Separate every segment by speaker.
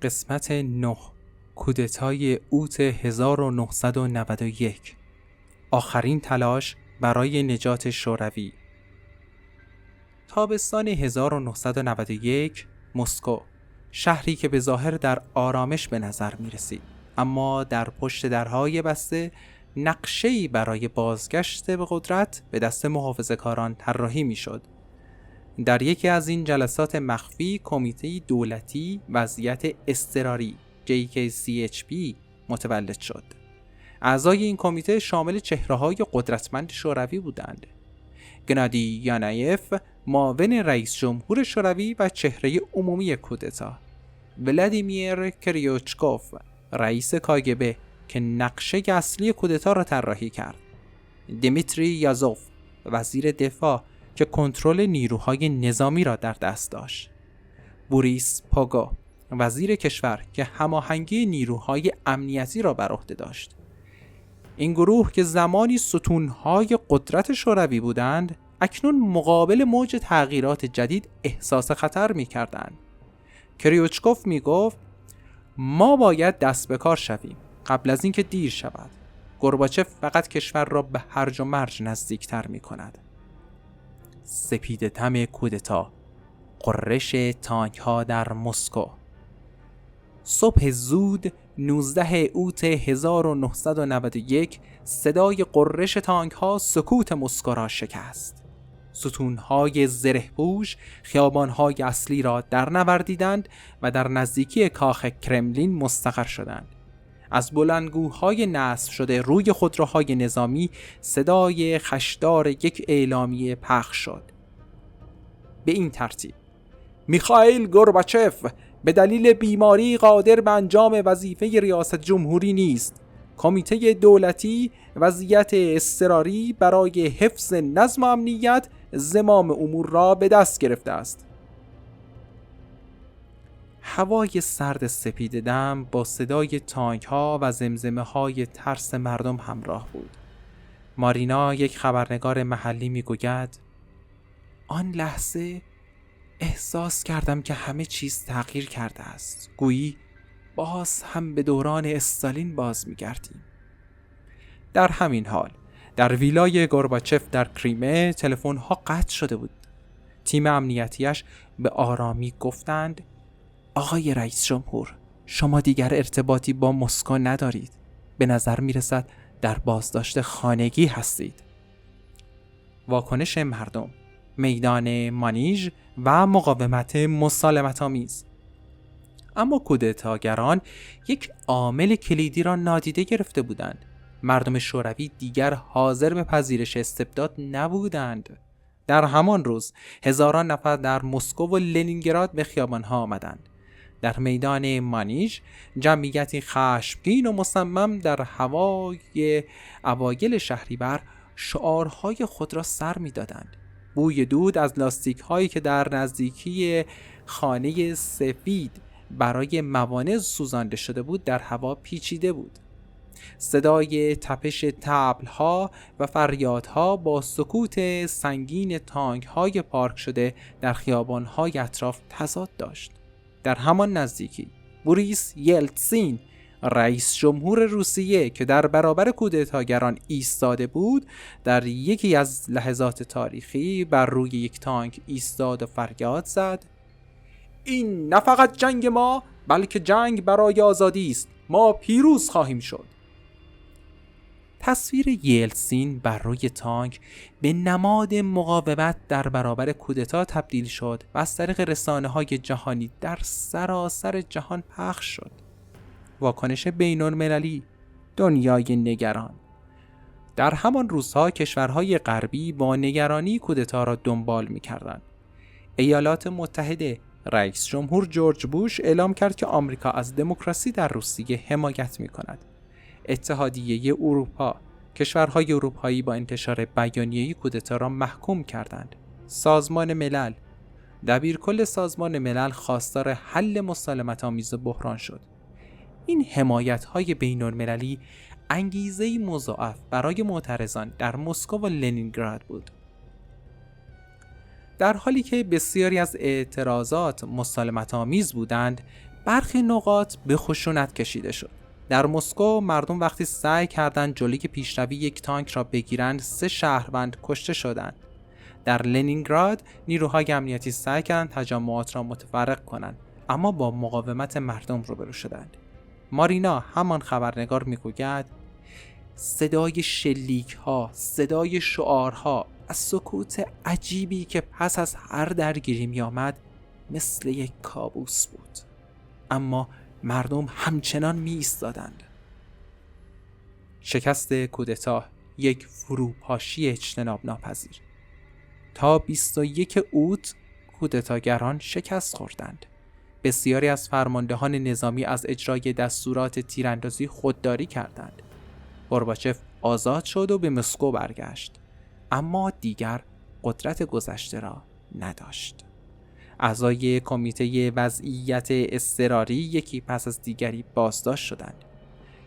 Speaker 1: قسمت 9 کودتای اوت 1991 آخرین تلاش برای نجات شوروی. تابستان 1991 مسکو، شهری که به ظاهر در آرامش به نظر می رسید، اما در پشت درهای بسته نقشه‌ای برای بازگشت به قدرت به دست محافظه‌کاران طراحی می شد. در یکی از این جلسات مخفی کمیته دولتی وضعیت اضطراری JKCHP متولد شد. اعضای این کمیته شامل چهره‌های قدرتمند شوروی بودند. گنادی یانایف، معاون رئیس جمهور شوروی و چهره عمومی کودتا، ولادیمیر کریوچکوف، رئیس کاگبه که نقشه اصلی کودتا را طراحی کرد، دیمیتری یازوف، وزیر دفاع که کنترل نیروهای نظامی را در دست داشت، بوریس پاگو، وزیر کشور که هماهنگی نیروهای امنیتی را بر عهده داشت. این گروه که زمانی ستونهای قدرت شوروی بودند، اکنون مقابل موج تغییرات جدید احساس خطر می‌کردند. کریوچکوف می‌گفت ما باید دست به کار شویم قبل از اینکه دیر شود. گورباچف فقط کشور را به هرج و مرج نزدیکتر می‌کند. سپیده‌دم کودتا، غرش تانک‌ها در مسکو. صبح زود 19 اوت 1991 صدای غرش تانک‌ها سکوت مسکو را شکست. ستون‌های زره‌پوش خیابان‌های اصلی را در نوردیدند و در نزدیکی کاخ کرملین مستقر شدند. از بلندگوهای نصب شده روی خودروهای نظامی صدای خشدار یک اعلامیه پخش شد. به این ترتیب: میخائیل گورباچف به دلیل بیماری قادر به انجام وظیفه ریاست جمهوری نیست. کمیته دولتی وضعیت اضطراری برای حفظ نظم و امنیت زمام امور را به دست گرفته است. هوای سرد سپیده‌دم با صدای تانک ها و زمزمه های ترس مردم همراه بود. مارینا، یک خبرنگار محلی، میگوید آن لحظه احساس کردم که همه چیز تغییر کرده است. گویی باز هم به دوران استالین باز می‌گردیم. در همین حال در ویلای گورباچف در کریمه تلفن‌ها قطع شده بود. تیم امنیتیش به آرامی گفتند آقای رئیس جمهور، شما دیگر ارتباطی با مسکو ندارید. به نظر می‌رسد در بازداشت خانگی هستید. واکنش مردم، میدان مانیژ و مقاومت مسالمت‌آمیز. اما کودتاگران یک عامل کلیدی را نادیده گرفته بودند. مردم شوروی دیگر حاضر به پذیرش استبداد نبودند. در همان روز هزاران نفر در مسکو و لنینگراد به خیابان‌ها آمدند. در میدان مانیژ جمعیتی خشمگین و مصمم در هوای اوایل شهریور شعارهای خود را سر می‌دادند. بوی دود از لاستیک هایی که در نزدیکی خانه سفید برای موانع سوزانده شده بود در هوا پیچیده بود. صدای تپش طبل ها و فریادها با سکوت سنگین تانک های پارک شده در خیابان های اطراف تضاد داشت. در همان نزدیکی بوریس یلتسین، رئیس جمهور روسیه که در برابر کودتاگران ایستاده بود، در یکی از لحظات تاریخی بر روی یک تانک ایستاد و فریاد زد این نه فقط جنگ ما بلکه جنگ برای آزادی است. ما پیروز خواهیم شد. تصویر یلتسین بر روی تانک به نماد مقاومت در برابر کودتا تبدیل شد و از طریق رسانه‌های جهانی در سراسر جهان پخش شد. واکنش بین‌المللی، دنیای نگران. در همان روزها کشورهای غربی با نگرانی کودتا را دنبال می‌کردند. ایالات متحده، رئیس جمهور جورج بوش اعلام کرد که آمریکا از دموکراسی در روسیه حمایت می‌کند. اتحادیه اروپا، کشورهای اروپایی با انتشار بیانیه‌ای کودتا را محکوم کردند. سازمان ملل، دبیرکل سازمان ملل خواستار حل مسالمت‌آمیز بحران شد. این حمایت‌های بین‌المللی انگیزه‌ای مضاعف برای معترضان در مسکو و لنینگراد بود. در حالی که بسیاری از اعتراضات مسالمت‌آمیز بودند، برخی نقاط به خشونت کشیده شد. در مسکو مردم وقتی سعی کردند جلوی پیشروی یک تانک را بگیرند 3 شهروند کشته شدند. در لنینگراد نیروهای امنیتی سعی کردند تجمعات را متفرق کنند، اما با مقاومت مردم روبرو شدند. مارینا همان خبرنگار میگوید صدای شلیک‌ها، صدای شعارها از سکوت عجیبی که پس از هر درگیری می آمد مثل یک کابوس بود، اما مردم همچنان می ایستادند. شکست کودتا یک فروپاشی اجتناب ناپذیر. تا 21 اوت کودتاگران شکست خوردند. بسیاری از فرماندهان نظامی از اجرای دستورات تیراندازی خودداری کردند. گورباچف آزاد شد و به مسکو برگشت، اما دیگر قدرت گذشته را نداشت. اعضای کمیته وضعیت اضطراری یکی پس از دیگری بازداشت شدند.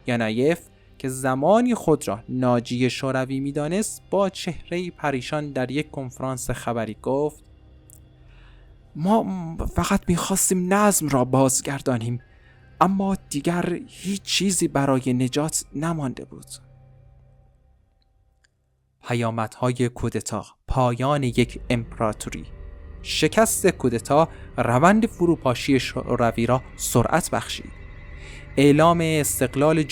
Speaker 1: یانایف که زمانی خود را ناجی شوروی می‌دانست با چهره‌ای پریشان در یک کنفرانس خبری گفت ما فقط می‌خواستیم نظم را بازگردانیم، اما دیگر هیچ چیزی برای نجات نمانده بود. پیامدهای کودتا، پایان یک امپراتوری. شکست کودتا روند فروپاشی شوروی را سرعت بخشید. اعلام استقلال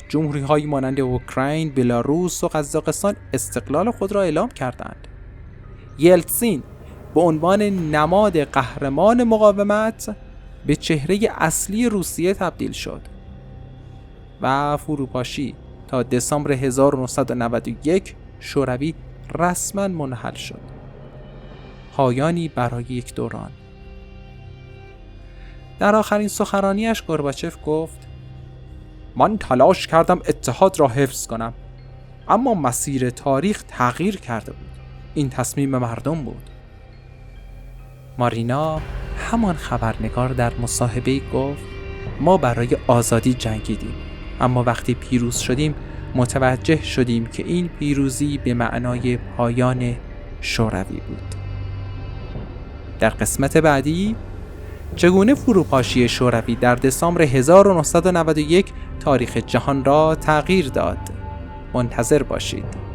Speaker 1: جمهوری‌هایی مانند اوکراین، بلاروس و قزاقستان استقلال خود را اعلام کردند. یلتسین به عنوان نماد قهرمان مقاومت به چهره اصلی روسیه تبدیل شد و فروپاشی تا دسامبر 1991 شوروی رسما منحل شد. پایانی برای یک دوران. در آخرین سخنرانیش گورباچف گفت من تلاش کردم اتحاد را حفظ کنم، اما مسیر تاریخ تغییر کرده بود. این تصمیم مردم بود. مارینا همان خبرنگار در مصاحبه‌ای گفت ما برای آزادی جنگیدیم، اما وقتی پیروز شدیم متوجه شدیم که این پیروزی به معنای پایان شوروی بود. در قسمت بعدی چگونه فروپاشی شوروی در دسامبر 1991 تاریخ جهان را تغییر داد. منتظر باشید.